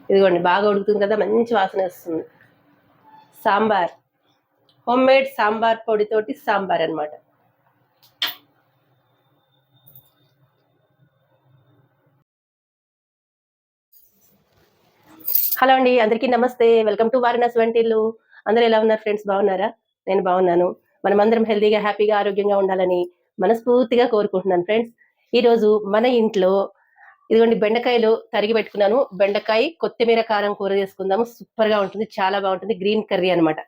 ఇదిగోండి బాగా ఉడుకుతుంది కదా, మంచి వాసన వస్తుంది. సాంబార్, హోమ్ మేడ్ సాంబార్ పొడితోటి సాంబార్ అనమాట. హలో అండి, అందరికీ నమస్తే. వెల్కమ్ టు వారణాసి వంటిల్లు. అందరూ ఎలా ఉన్నారు ఫ్రెండ్స్? బాగున్నారా? నేను బాగున్నాను. మనమందరం హెల్తీగా, హ్యాపీగా, ఆరోగ్యంగా ఉండాలని మనస్ఫూర్తిగా కోరుకుంటున్నాను ఫ్రెండ్స్. ఈరోజు మన ఇంట్లో ఇదిగోండి బెండకాయలు తరిగి పెట్టుకున్నాను. బెండకాయ కొత్తిమీర కారం కూర చేసుకుందాము. సూపర్గా ఉంటుంది, చాలా బాగుంటుంది. గ్రీన్ కర్రీ అనమాట.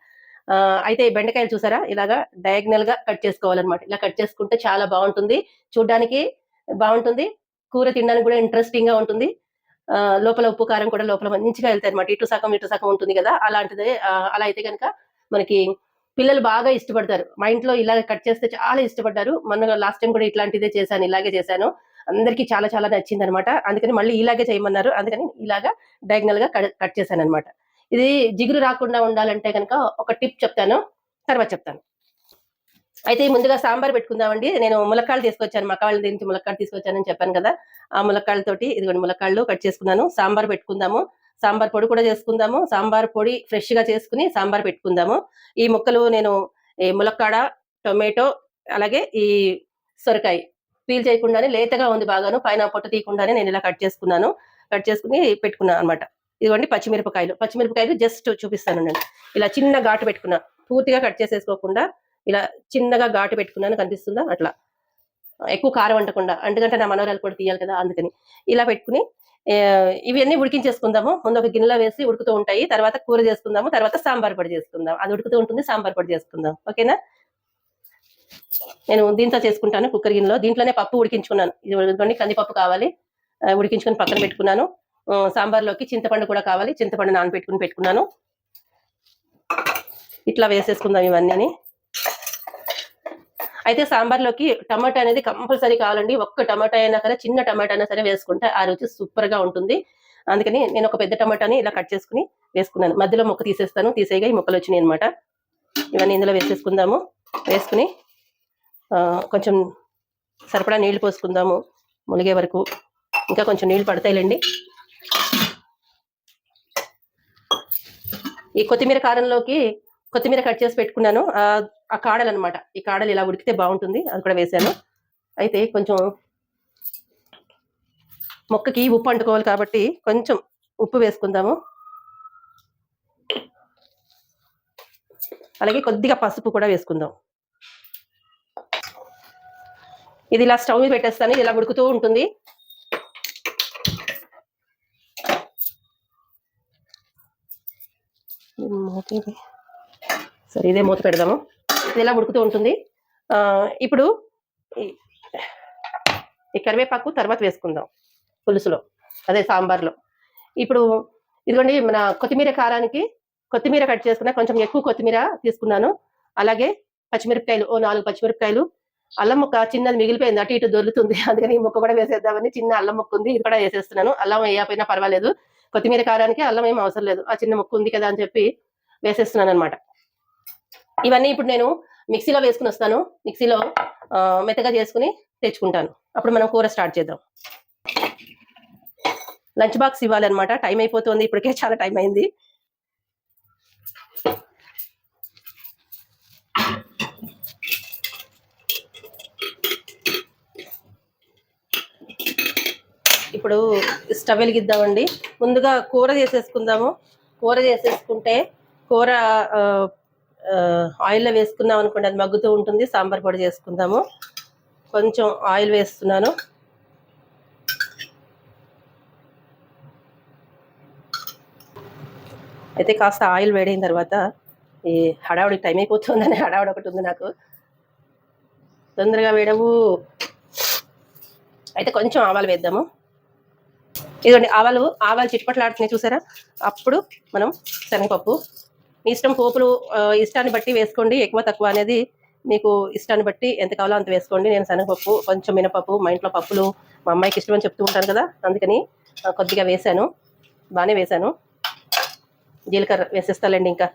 అయితే ఈ బెండకాయలు చూసారా, ఇలాగా డయాగ్నల్ గా కట్ చేసుకోవాలన్నమాట. ఇలా కట్ చేసుకుంటే చాలా బాగుంటుంది, చూడ్డానికి బాగుంటుంది, కూర తినడానికి కూడా ఇంట్రెస్టింగ్ గా ఉంటుంది. లోపల ఉప్పు కారం కూడా లోపల మంచిగా వెళ్తాయి అనమాట. ఇటు సగం ఉంటుంది కదా, అలాంటిదే. అలా అయితే కనుక మనకి పిల్లలు బాగా ఇష్టపడతారు. మా ఇంట్లో ఇలాగ కట్ చేస్తే చాలా ఇష్టపడ్డారు. మొన్న లాస్ట్ టైం కూడా ఇట్లాంటిదే చేశాను, ఇలాగే చేశాను. అందరికీ చాలా చాలా నచ్చింది అనమాట. అందుకని మళ్ళీ ఇలాగే చేయమన్నారు, అందుకని ఇలాగా డయాగ్నల్ గా కట్ చేశాను అనమాట. ఇది జిగురు రాకుండా ఉండాలంటే కనుక ఒక టిప్ చెప్తాను, తర్వాత చెప్తాను. అయితే ముందుగా సాంబార్ పెట్టుకుందామండి. నేను ములక్కాళ్ళు తీసుకొచ్చాను, మకాళ్ళ నుంచి ములక్కాళ్ళు తీసుకొచ్చానని చెప్పాను కదా. ఆ ములక్కాళ్ళతోటి ఇదిగోండి ములక్కాళ్ళు కట్ చేసుకున్నాను. సాంబార్ పెట్టుకుందాము, సాంబార్ పొడి కూడా చేసుకుందాము. సాంబార్ పొడి ఫ్రెష్ గా చేసుకుని సాంబార్ పెట్టుకుందాము. ఈ ముక్కలు నేను ఈ ములక్కాడ, టొమాటో, అలాగే ఈ సొరకాయ పీల్ చేయకుండానే లేతగా ఉంది బాగాను, పైన పొట్ట తీయకుండానే నేను ఇలా కట్ చేసుకున్నాను. కట్ చేసుకుని పెట్టుకున్నాను అనమాట. ఇదిగోండి పచ్చిమిరపకాయలు జస్ట్ చూపిస్తాను నేను. ఇలా చిన్న ఘాటు పెట్టుకున్నా, పూర్తిగా కట్ చేసేసుకోకుండా ఇలా చిన్నగా ఘాటు పెట్టుకున్నాను, కనిపిస్తుందా? అట్లా ఎక్కువ కారం అంటకుండా, ఎందుకంటే నా మనవరాలు కూడా తీయాలి కదా, అందుకని ఇలా పెట్టుకుని ఇవన్నీ ఉడికించేసుకుందాము. ముందు ఒక గిన్నెలో వేసి ఉడుకుతూ ఉంటాయి, తర్వాత కూర చేసుకుందాము, తర్వాత సాంబార్ పొడి చేసుకుందాం. అది ఉడుకుతూ ఉంటుంది, సాంబార్ పొడి చేసుకుందాం. ఓకేనా? నేను దీంతో చేసుకుంటాను, కుక్కర్ గిన్నెలో. దీంట్లోనే పప్పు ఉడికించుకున్నాను. ఇది కందిపప్పు కావాలి, ఉడికించుకొని పక్కన పెట్టుకున్నాను. సాంబార్లోకి చింతపండు కూడా కావాలి, చింతపండు నానబెట్టుకుని పెట్టుకున్నాను. ఇట్లా వేసేసుకుందాం ఇవన్నీ. అయితే సాంబార్లోకి టమాటా అనేది కంపల్సరీ కావాలండి. ఒక్క టమాటా అయినా సరే, చిన్న టమాటా అయినా సరే వేసుకుంటే ఆ రుచి సూపర్ గా ఉంటుంది. అందుకని నేను ఒక పెద్ద టమాటాని ఇలా కట్ చేసుకుని వేసుకున్నాను. మధ్యలో ముక్క తీసేస్తాను, తీసేగా ఈ ముక్కలు వచ్చినాయి అనమాట. ఇవన్నీ ఇందులో వేసేసుకుందాము. వేసుకుని కొంచెం సరిపడా నీళ్లు పోసుకుందాము ములిగే వరకు. ఇంకా కొంచెం నీళ్లు పడతాయిలేండి. ఈ కొత్తిమీర కారంలోకి కొత్తిమీర కట్ చేసి పెట్టుకున్నాను, ఆ కాడలు అనమాట. ఈ కాడలు ఇలా ఉడికితే బాగుంటుంది, అది కూడా వేసాను. అయితే కొంచెం మొక్కకి ఉప్పు అంటుకోవాలి కాబట్టి కొంచెం ఉప్పు వేసుకుందాము. అలాగే కొద్దిగా పసుపు కూడా వేసుకుందాం. ఇది ఇలా స్టవ్ మీద పెట్టేస్తాను, ఇలా ఉడుకుతూ ఉంటుంది. సరే, ఇదే మూత పెడదాము. ఇది ఇలా ఉడుకుతూ ఉంటుంది. ఇప్పుడు ఈ కరివేపాకు తర్వాత వేసుకుందాం పులుసులో, అదే సాంబార్లో. ఇప్పుడు ఇదిగోండి మన కొత్తిమీర కారానికి కొత్తిమీర కట్ చేసుకున్నా, కొంచెం ఎక్కువ కొత్తిమీర తీసుకున్నాను. అలాగే పచ్చిమిరపకాయలు, 4 పచ్చిమిరపకాయలు, అల్లం ముక్క చిన్నది మిగిలిపోయింది, అటు ఇటు దొరుకుతుంది, అందుకని ఈ ముక్క కూడా వేసేద్దామని చిన్న అల్లం ముక్క ఉంది, ఇది కూడా వేసేస్తున్నాను. అల్లం వేయకపోయినా పర్వాలేదు, కొత్తిమీర కారానికి అల్లం ఏం అవసరం లేదు, ఆ చిన్న ముక్క ఉంది కదా అని చెప్పి వేసేస్తున్నాను అనమాట. ఇవన్నీ ఇప్పుడు నేను మిక్సీలో వేసుకుని వస్తాను. మిక్సీలో మెత్తగా చేసుకుని తెచ్చుకుంటాను, అప్పుడు మనం కూర స్టార్ట్ చేద్దాం. లంచ్ బాక్స్ ఇవ్వాలన్నమాట, టైం అయిపోతుంది, ఇప్పటికే చాలా టైం అయింది. ఇప్పుడు స్టవ్ వెలిగిద్దామండి. ముందుగా కూర చేసేసుకుందాము. కూర చేసేసుకుంటే కూర ఆయిల్లో వేసుకున్నాం అనుకోండి, అది మగ్గుతూ ఉంటుంది. సాంబార్ పొడి చేసుకుందాము. కొంచెం ఆయిల్ వేస్తున్నాను. అయితే కాస్త ఆయిల్ వేడైన తర్వాత, ఈ హడావుడికి టైం అయిపోతుందని హడావుడి ఒకటి ఉంది నాకు, తొందరగా వేడవు. అయితే కొంచెం ఆవాలు వేద్దాము. ఇదిగోండి ఆవాలు చిట్పట్లాడుతున్నాయి చూసారా, అప్పుడు మనం శనగపప్పు, మీ ఇష్టం, పోపులు ఇష్టాన్ని బట్టి వేసుకోండి, ఎక్కువ తక్కువ అనేది మీకు ఇష్టాన్ని బట్టి ఎంత కావాలో అంత వేసుకోండి. నేను శనగపప్పు, కొంచెం మినపప్పు, మా ఇంట్లో పప్పులు మా అమ్మాయికి ఇష్టమని చెప్తూ ఉంటాను కదా, అందుకని కొద్దిగా వేసాను, బాగానే వేసాను. జీలకర్ర వేసేస్తాలండి. ఇంకా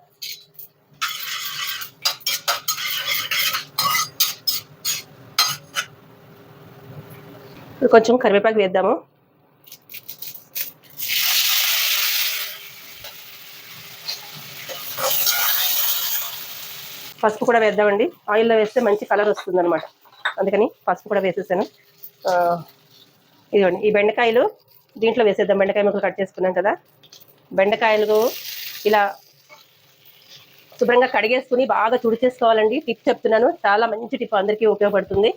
కొంచెం కరివేపాకు వేద్దాము. పసుపు కూడా వేద్దామండి. ఆయిల్లో వేస్తే మంచి కలర్ వస్తుంది అనమాట, అందుకని పసుపు కూడా వేసేసాను. ఇదిగోండి, ఈ బెండకాయలు దీంట్లో వేసేద్దాం. బెండకాయ ముక్కలు కట్ చేసుకున్నాం కదా, బెండకాయలు ఇలా శుభ్రంగా కడిగేసుకుని బాగా తుడిచేసుకోవాలండి. టిప్ చెప్తున్నాను, చాలా మంచి టిప్, అందరికీ ఉపయోగపడుతుంది.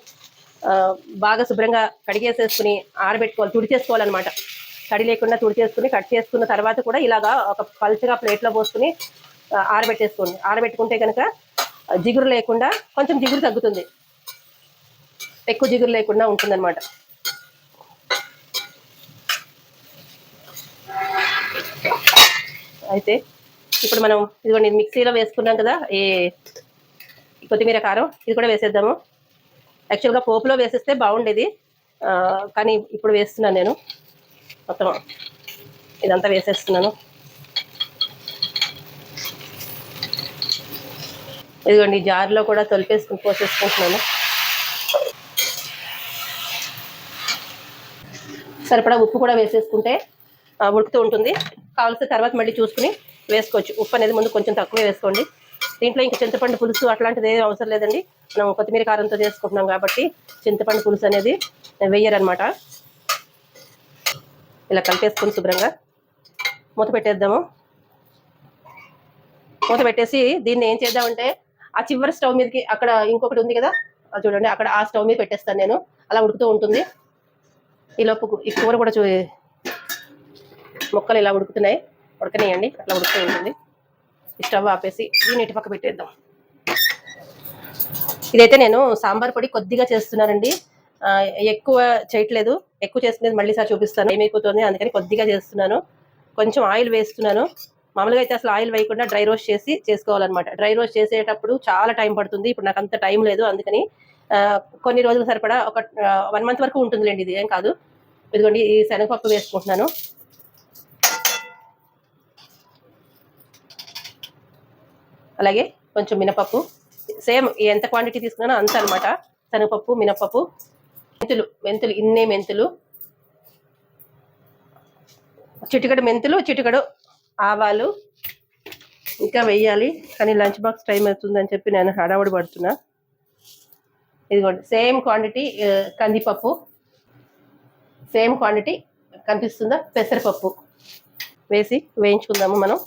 బాగా శుభ్రంగా కడిగేసేసుకుని ఆరబెట్టుకోవాలి, తుడిచేసుకోవాలన్నమాట. తడి లేకుండా తుడిచేసుకుని కట్ చేసుకున్న తర్వాత కూడా ఇలాగా ఒక పల్చగా ప్లేట్లో పోసుకుని ఆరబెట్టేసుకోండి. ఆరబెట్టుకుంటే కనుక జిగురు లేకుండా, కొంచెం జిగురు తగ్గుతుంది, ఎక్కువ జిగురు లేకుండా ఉంటుందన్నమాట. అయితే ఇప్పుడు మనం ఇదిగోండి మిక్సీలో వేసుకున్నాం కదా ఈ కొత్తిమీర కారం, ఇది కూడా వేసేద్దాము. యాక్చువల్గా పోపులో వేసేస్తే బాగుండేది, కానీ ఇప్పుడు వేస్తున్నాను నేను. మొత్తం ఇదంతా వేసేస్తున్నాను. ఇదిగోండి జార్లో కూడా తొలిపేసుకుని పోసేసుకుంటున్నాను. సరిపడా ఉప్పు కూడా వేసేసుకుంటే ఉడుకుతూ ఉంటుంది. కావాల్సిన తర్వాత మళ్ళీ చూసుకుని వేసుకోవచ్చు. ఉప్పు అనేది ముందు కొంచెం తక్కువే వేసుకోండి. దీంట్లో ఇంకా చింతపండు పులుసు అట్లాంటిది ఏది అవసరం లేదండి. మనం కొత్తిమీర కారంతో చేసుకుంటున్నాం కాబట్టి చింతపండు పులుసు అనేది వేయరనమాట. ఇలా కలిపేసుకుని శుభ్రంగా మూత పెట్టేద్దాము. మూత పెట్టేసి దీన్ని ఏం చేద్దామంటే ఆ చివరి స్టవ్ మీదకి, అక్కడ ఇంకొకటి ఉంది కదా చూడండి, అక్కడ ఆ స్టవ్ మీద పెట్టేస్తాను నేను. అలా ఉడుకుతూ ఉంటుంది. ఈలోపు ఈ కూర కూడా ముక్కలు ఇలా ఉడుకుతున్నాయి, ఉడకనేయండి. అట్లా ఉడుకుతూ ఉంటుంది. స్టవ్ ఆపేసి దీన్ని ఇటు పక్క పెట్టేద్దాం. ఇదైతే నేను సాంబార్ పొడి కొద్దిగా చేస్తున్నానండి, ఎక్కువ చేయట్లేదు. ఎక్కువ చేసుకునేది మళ్ళీ సార్ చూపిస్తాను ఏమైపోతుంది, అందుకని కొద్దిగా చేస్తున్నాను. కొంచెం ఆయిల్ వేస్తున్నాను. మామూలుగా అయితే అసలు ఆయిల్ వేయకుండా డ్రై రోస్ట్ చేసి చేసుకోవాలన్నమాట. డ్రై రోస్ట్ చేసేటప్పుడు చాలా టైం పడుతుంది. ఇప్పుడు నాకు అంత టైం లేదు, అందుకని కొన్ని రోజులు సరిపడా ఒక 1 month వరకు ఉంటుందిలేండి, ఇది ఏం కాదు. ఇదిగోండి ఈ శనగపప్పు వేసుకుంటున్నాను. అలాగే కొంచెం మినపప్పు, సేమ్ ఎంత క్వాంటిటీ తీసుకున్నానో అంత అనమాట. శనగపప్పు, మినపప్పు, మెంతులు ఇన్నే మెంతులు, చిటికడు మెంతులు, చిటికడు ఆవాలు ఇంకా వేయాలి. కానీ లంచ్ బాక్స్ టైం అవుతుందని చెప్పి నేను హడావుడి పడుతున్నా. ఇదిగోండి సేమ్ క్వాంటిటీ కందిపప్పు, సేమ్ క్వాంటిటీ కనిపిస్తుందా పెసరపప్పు వేసి వేయించుకుందాము మనం.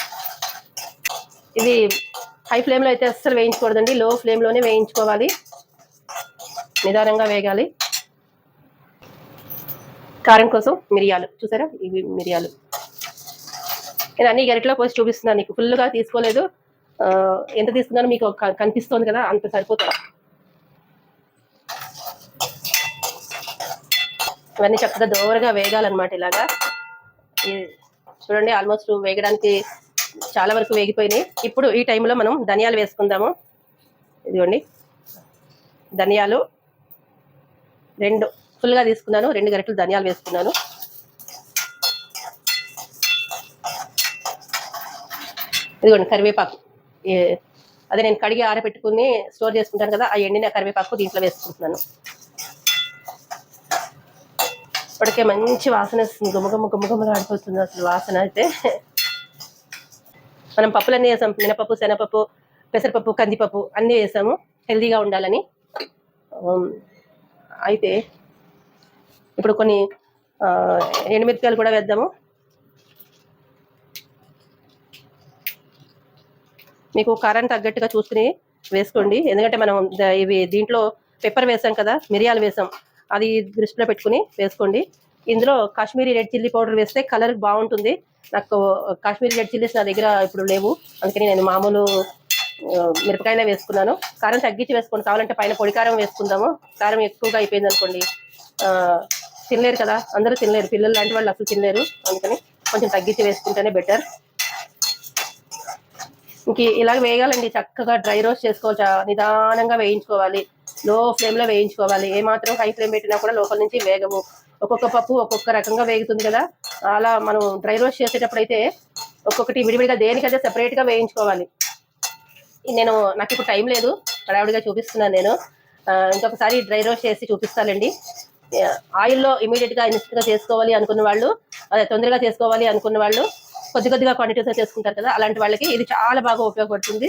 ఇది హై ఫ్లేమ్లో అయితే అస్సలు వేయించకూడదండి, లో ఫ్లేమ్లోనే వేయించుకోవాలి. నిదానంగా వేగాలి. కారం కోసం మిరియాలు చూసారా, ఇవి మిరియాలు నేను అన్ని గరిటలో పోసి చూపిస్తున్నాను. నీకు ఫుల్గా తీసుకోలేదు, ఎంత తీసుకున్నానో మీకు కనిపిస్తుంది కదా, అంత సరిపోతుంది. ఇవన్నీ చక్కగా దోరగా వేగాలన్నమాట. ఇలాగా చూడండి, ఆల్మోస్ట్ వేగడానికి చాలా వరకు వేగిపోయినాయి. ఇప్పుడు ఈ టైంలో మనం ధనియాలు వేసుకుందాము. ఇదిగోండి ధనియాలు 2 ఫుల్గా తీసుకున్నాను, 2 గరిటెలు ధనియాలు వేసుకున్నాను. ఇదిగోండి కరివేపాకు, అదే నేను కడిగి ఆరబెట్టుకుని స్టోర్ చేసుకుంటాను కదా, ఆ ఎండిన కరివేపాకు దీంట్లో వేసుకుంటున్నాను. ఇప్పటికే మంచి వాసన వస్తుంది, గుమ్మగుమ్మలు ఆడిపోతుంది అసలు వాసన. అయితే మనం పప్పులన్నీ వేసాం, మినపప్పు, శనగపప్పు, పెసరపప్పు, కందిపప్పు అన్నీ వేసాము హెల్దీగా ఉండాలని. అయితే ఇప్పుడు కొన్ని ఎండుమిరపకాయలు కూడా వేద్దాము. మీకు కారాన్ని తగ్గట్టుగా చూసుకుని వేసుకోండి, ఎందుకంటే మనం ఇవి దీంట్లో పెప్పర్ వేసాం కదా, మిరియాలు వేసాం, అది దృష్టిలో పెట్టుకుని వేసుకోండి. ఇందులో కాశ్మీరీ రెడ్ చిల్లీ పౌడర్ వేస్తే కలర్ బాగుంటుంది. నాకు కాశ్మీరీ రెడ్ చిల్లీస్ నా దగ్గర ఇప్పుడు లేవు, అందుకని నేను మామూలు మిరపకాయలే వేసుకున్నాను. కారం తగ్గించి వేసుకోండి, కావాలంటే పైన పొడి కారం వేసుకుందాము. కారం ఎక్కువగా అయిపోయింది అనుకోండి తినలేరు కదా, అందరూ తినలేరు, పిల్లలు లాంటి వాళ్ళు అసలు తినలేరు, అందుకని కొంచెం తగ్గించి వేసుకుంటేనే బెటర్. ఇంక ఇలాగ వేయాలండి, చక్కగా డ్రై రోస్ట్ చేసుకోవాలి, నిదానంగా వేయించుకోవాలి, లో ఫ్లేమ్లో వేయించుకోవాలి. ఏమాత్రం హై ఫ్లేమ్ పెట్టినా కూడా లోపల నుంచి వేగవు. ఒక్కొక్క పప్పు ఒక్కొక్క రకంగా వేగుతుంది కదా, అలా మనం డ్రై రోస్ట్ చేసేటప్పుడు అయితే ఒక్కొక్కటి విడివిడిగా దేనికైతే సెపరేట్గా వేయించుకోవాలి. నాకు ఇప్పుడు టైం లేదు, హడావుడిగా చూపిస్తున్నాను నేను. ఇంకొకసారి డ్రై రోస్ట్ చేసి చూపిస్తానండి. ఆయిల్లో ఇమీడియట్గా ఇన్స్టెంట్గా చేసుకోవాలి అనుకున్న వాళ్ళు, అదే తొందరగా చేసుకోవాలి అనుకున్న వాళ్ళు కొద్దిగా క్వాంటిటీస్లో చేసుకుంటారు కదా, అలాంటి వాళ్ళకి ఇది చాలా బాగా ఉపయోగపడుతుంది.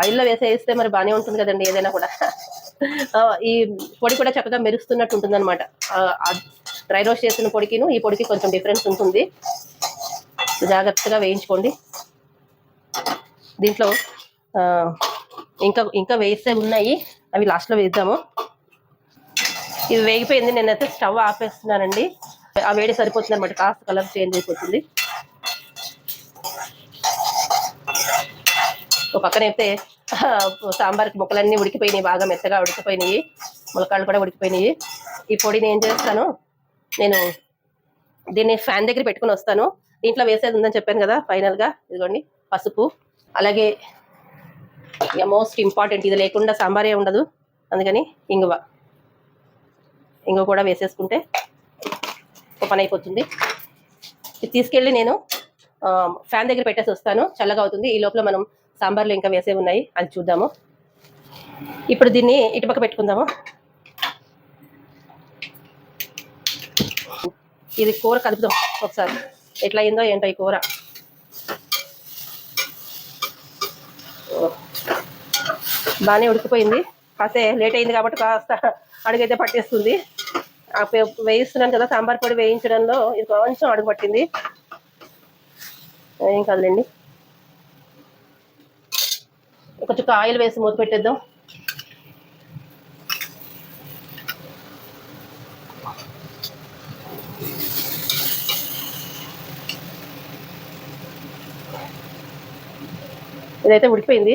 ఆయిల్లో వేస్తే మరి బాగానే ఉంటుంది కదండి ఏదైనా కూడా. ఈ పొడి కూడా చక్కగా మెరుస్తున్నట్టు ఉంటుంది అనమాట. డ్రై రోస్ట్ చేసిన పొడికిను ఈ పొడికి కొంచెం డిఫరెన్స్ ఉంటుంది. జాగ్రత్తగా వేయించుకోండి. దీంట్లో ఇంకా ఇంకా వేస్తే ఉన్నాయి, అవి లాస్ట్లో వేద్దాము. ఇది వేగిపోయింది, నేనైతే స్టవ్ ఆపేస్తున్నానండి. ఆ వేడి సరిపోతుంది అనమాట, కాస్త కలర్ చేంజ్ అయిపోతుంది. ఒక పక్కనైతే సాంబార్కి ముక్కలన్నీ ఉడికిపోయినాయి, బాగా మెత్తగా ఉడికిపోయినాయి, ములక్కాళ్ళు కూడా ఉడికిపోయినాయి. ఈ పొడిని ఏం చేస్తాను, నేను దీన్ని ఫ్యాన్ దగ్గర పెట్టుకుని వస్తాను. దీంట్లో వేసేది ఉందని చెప్పాను కదా ఫైనల్గా. ఇదిగోండి పసుపు, అలాగే మోస్ట్ ఇంపార్టెంట్, ఇది లేకుండా సాంబారే ఉండదు, అందుకని ఇంగువ కూడా వేసేసుకుంటే ఒక పని అయిపోతుంది. ఇది తీసుకెళ్ళి నేను ఫ్యాన్ దగ్గర పెట్టేసి వస్తాను, చల్లగా అవుతుంది. ఈ లోపల మనం సాంబార్లో ఇంకా వేసే ఉన్నాయి, అది చూద్దాము. ఇప్పుడు దీన్ని ఇటుపక్క పెట్టుకుందాము. ఇది కూర కలుపుదాం ఒకసారి, ఎట్లా అయిందో ఏంటో ఈ కూర. బాగానే ఉడికిపోయింది, కాస్తే లేట్ అయింది కాబట్టి కాస్త అడుగైతే పట్టేస్తుంది. వేయిస్తున్నాను కదా సాంబార్ పొడి, వేయించడంలో ఇది కొంచెం అడుగు పట్టింది. ఏం కాదులేండి, కొంచెం ఆయిల్ వేసి మూత పెట్టేద్దాం. ఇదైతే ఉడికిపోయింది,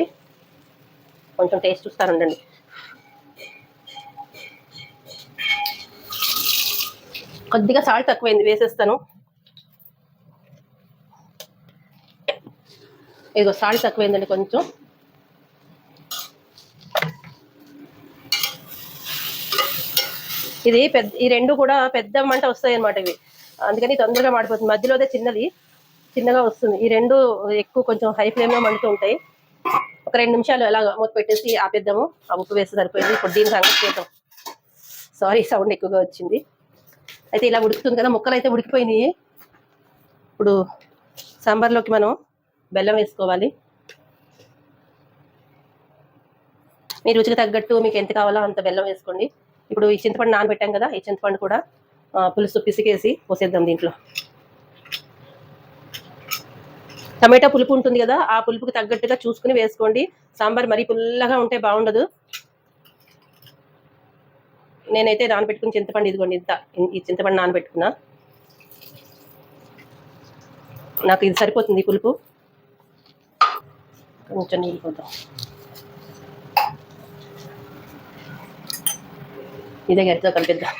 కొంచెం టేస్ట్ చూస్తానండి. కొద్దిగా సాల్ట్ తక్కువైంది, వేసేస్తాను. ఇదిగో సాల్ట్ తక్కువైందండి కొంచెం. ఇది ఈ రెండు కూడా పెద్ద మంట వస్తాయి అన్నమాట ఇవి, అందుకని తొందరగా మాడిపోతుంది. మధ్యలోదే చిన్నగా వస్తుంది. ఈ రెండు ఎక్కువ కొంచెం హై ఫ్లేమ్లో మండుతూ ఉంటాయి. ఒక 2 నిమిషాలు అలా మూత పెట్టేసి ఆపేద్దాము. ఆ ఉప్పు వేసి సరిపోయింది. ఇప్పుడు దీన్ని సంగతి చేద్దాం. సారీ, సౌండ్ ఎక్కువగా వచ్చింది. అయితే ఇలా ఉడుకుతుంది కదా, ముక్కలు అయితే ఉడికిపోయినాయి. ఇప్పుడు సాంబార్లోకి మనం బెల్లం వేసుకోవాలి. మీ రుచికి తగ్గట్టు మీకు ఎంత కావాలో అంత బెల్లం వేసుకోండి. ఇప్పుడు ఈ చింతపండు నానబెట్టాం కదా, ఈ చింతపండు కూడా పులుసు పిసికేసి పోసేద్దాం దీంట్లో. టమాటా పులుపు ఉంటుంది కదా, ఆ పులుపుకి తగ్గట్టుగా చూసుకుని వేసుకోండి. సాంబార్ మరీ పుల్లగా ఉంటే బాగుండదు. నేనైతే నానబెట్టుకుని చింతపండు, ఇదిగోండి ఈ చింతపండు నానబెట్టుకున్నా, నాకు ఇది సరిపోతుంది పులుపు. కొంచెం నీళ్ళు పోద్దాం, ఇదే గట్టిగా కలిపిద్దాం.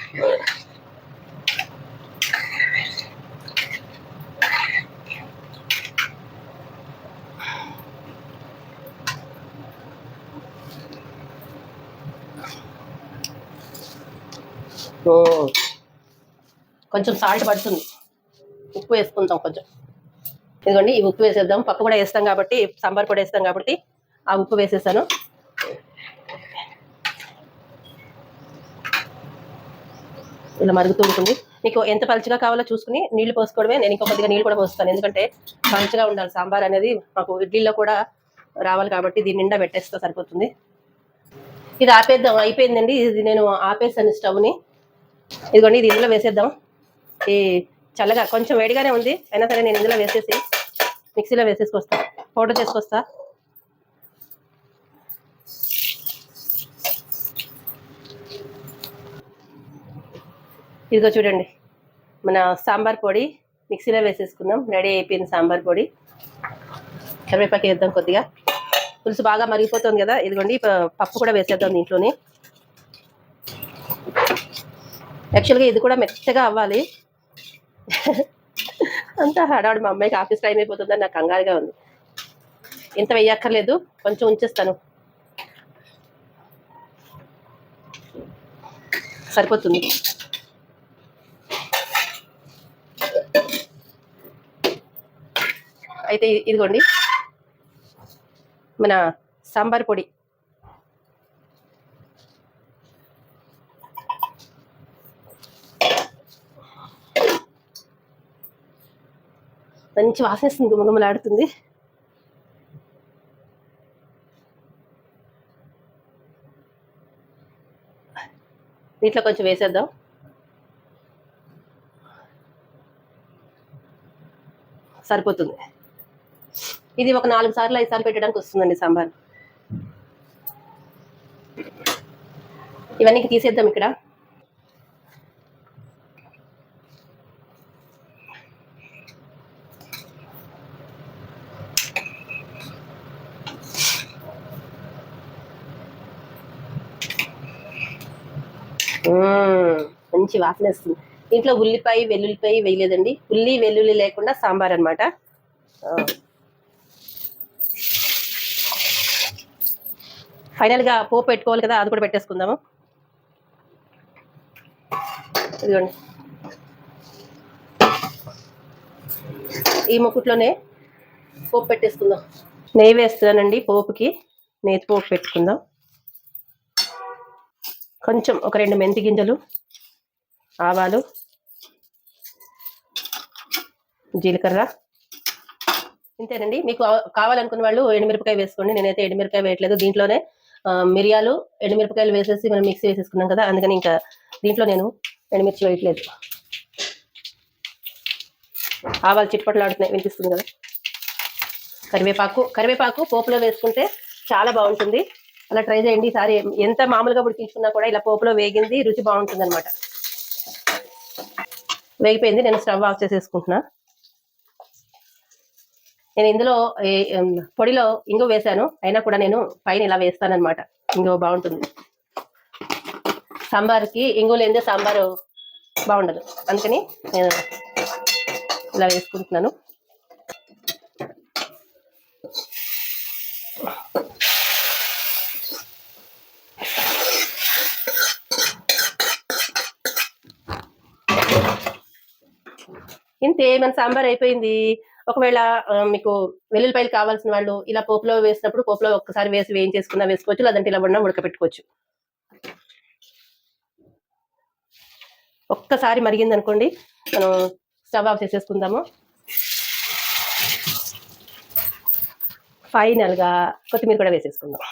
కొంచెం సాల్ట్ పడుతుంది, ఉప్పు వేసుకుందాం కొంచెం. ఇదిగోండి ఈ ఉప్పు వేసేద్దాం, పప్పు కూడా వేస్తాం కాబట్టి, సాంబార్ కూడా వేస్తాం కాబట్టి ఆ ఉప్పు వేసేసాను. ఇలా మరుగుతూ ఉంటుంది. మీకు ఎంత పలుచగా కావాలో చూసుకుని నీళ్లు పోసుకోవడమే. నేను ఇంకో కొద్దిగా నీళ్ళు కూడా పోస్తాను, ఎందుకంటే పలుచగా ఉండాలి సాంబార్ అనేది. మాకు ఇడ్లీలో కూడా రావాలి కాబట్టి దీని నిండా పెట్టేస్తే సరిపోతుంది. ఇది ఆపేద్దాం, అయిపోయిందండి. ఇది నేను ఆపేసాను స్టవ్ని. ఇదిగోండి ఇది ఇందులో వేసేద్దాం. ఈ చల్లగా కొంచెం వేడిగానే ఉంది, అయినా సరే నేను ఇందులో వేసేసి మిక్సీలో వేసేసుకొస్తా, పౌడర్ చేసుకొస్తా. ఇదిగో చూడండి, మన సాంబార్ పొడి మిక్సీలో వేసేసుకున్నాం. రెడీ అయిపోయింది సాంబార్ పొడి. కరివేపాకు వేద్దాం కొద్దిగా. పులుసు బాగా మరిగిపోతుంది కదా, ఇదిగోండి పప్పు కూడా వేసేద్దాం దీంట్లోని. యాక్చువల్గా ఇది కూడా మెత్తగా అవ్వాలి. అంతా హడావుడి, మా అమ్మాయికి ఆఫీస్ టైం అయిపోతుందని నాకు కంగారుగా ఉంది. ఇంత వేయక్కర్లేదు, కొంచెం ఉంచేస్తాను, సరిపోతుంది. అయితే ఇదిగోండి మన సాంబార్ పొడి. మంచి వాసన వస్తుంది, గుమగుమలాడుతుంది. దీంట్లో కొంచెం వేసేద్దాం. సరిపోతుంది. ఇది ఒక 4 సార్లు 5 సార్లు పెట్టడానికి వస్తుందండి సాంబార్. ఇవన్నీ తీసేద్దాం ఇక్కడ. మంచి వాసన వస్తుంది. దీంట్లో ఉల్లిపాయ వెల్లుల్లిపాయ వేయలేదండి. ఉల్లి వెల్లుల్లి లేకుండా సాంబార్ అనమాట. ఫైనల్గా పోపు పెట్టుకోవాలి కదా, అది కూడా పెట్టేసుకుందాము. ఇదిగోండి, ఈ ముక్కుట్లోనే పోపు పెట్టేసుకుందాం. నెయ్యి వేస్తున్నానండి పోపుకి. నేతి పోపు పెట్టుకుందాం. కొంచెం ఒక 2 మెంతి గింజలు, ఆవాలు, జీలకర్ర, ఇంతేనండి. మీకు కావాలనుకున్న వాళ్ళు ఎండుమిరపకాయ వేసుకోండి. నేనైతే ఎండుమిరపకాయ వేయట్లేదు. దీంట్లోనే మిరియాలు ఎండుమిరపకాయలు వేసేసి మనం మిక్సీ వేసేసుకున్నాం కదా, అందుకని ఇంకా దీంట్లో నేను ఎండుమిర్చి వేయట్లేదు. ఆవాలు చిట్పట్లాడుతున్నాయి, వినిపిస్తుంది కదా. కరివేపాకు పోపులో వేసుకుంటే చాలా బాగుంటుంది. అలా ట్రై చేయండి ఈసారి. ఎంత మామూలుగా ఉడికించుకున్నా కూడా ఇలా పోపులో వేగింది రుచి బాగుంటుంది అనమాట. వేగిపోయింది. నేను స్టవ్ ఆఫ్ చేసేసుకుంటున్నా. నేను ఇందులో పొడిలో ఇంగు వేసాను, అయినా కూడా నేను పైన ఇలా వేస్తానన్నమాట. ఇంగు బాగుంటుంది. సాంబార్కి ఇంగు లేనిదే సాంబారు బాగుండదు, అందుకని నేను ఇలా వేసుకుంటున్నాను. ఇంతే, మన సాంబార్ అయిపోయింది. ఒకవేళ మీకు వెల్లుల్లిపాయలు కావాల్సిన వాళ్ళు ఇలా పోపులో వేసినప్పుడు పోపులో ఒక్కసారి వేయించేసుకున్నా వేసుకోవచ్చు, లేదంటే ఇలా ఉన్న ఉడకపెట్టుకోవచ్చు. ఒక్కసారి మరిగింది అనుకోండి, మనం స్టవ్ ఆఫ్ చేసేసుకుందాము. ఫైనల్గా కొత్తిమీర కూడా వేసేసుకుందాం.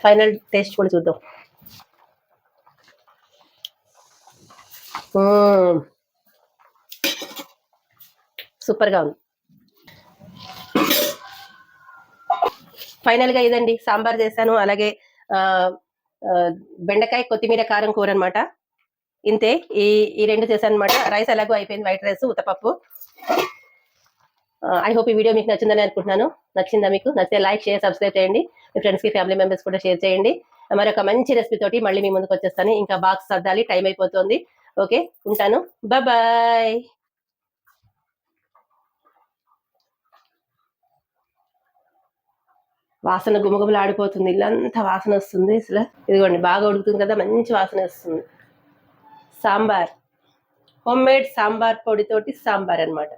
ఫైనల్ టేస్ట్ కూడా చూద్దాం. సూపర్గా ఉంది. ఫైనల్గా ఇదండి, సాంబార్ చేశాను, అలాగే బెండకాయ కొత్తిమీర కారం కూర అనమాట. ఇంతే, ఈ 2 చేశాను అనమాట. రైస్ ఎలాగో అయిపోయింది, వైట్ రైస్ ఉత్తపప్పు. ఐ హోప్ ఈ వీడియో మీకు నచ్చిందని అనుకుంటున్నాను. నచ్చిందా మీకు? నచ్చితే లైక్, షేర్, సబ్స్క్రైబ్ చేయండి. మీ ఫ్రెండ్స్కి, ఫ్యామిలీ మెంబర్స్ కూడా షేర్ చేయండి. మరొక మంచి రెసిపీ తోటి మళ్ళీ మీ ముందుకు వచ్చేస్తాను. ఇంకా బాక్స్ సర్దాలి, టైం అయిపోతుంది. ఓకే, ఉంటాను. బాయ్. వాసన గుమగుమలు ఆడిపోతుంది, ఇల్లంతా వాసన వస్తుంది అసలు. ఇదిగోండి, బాగా ఉడుకుతుంది కదా, మంచి వాసన వస్తుంది. సాంబార్, హోమ్ మేడ్ సాంబార్ పొడితోటి సాంబార్ అనమాట.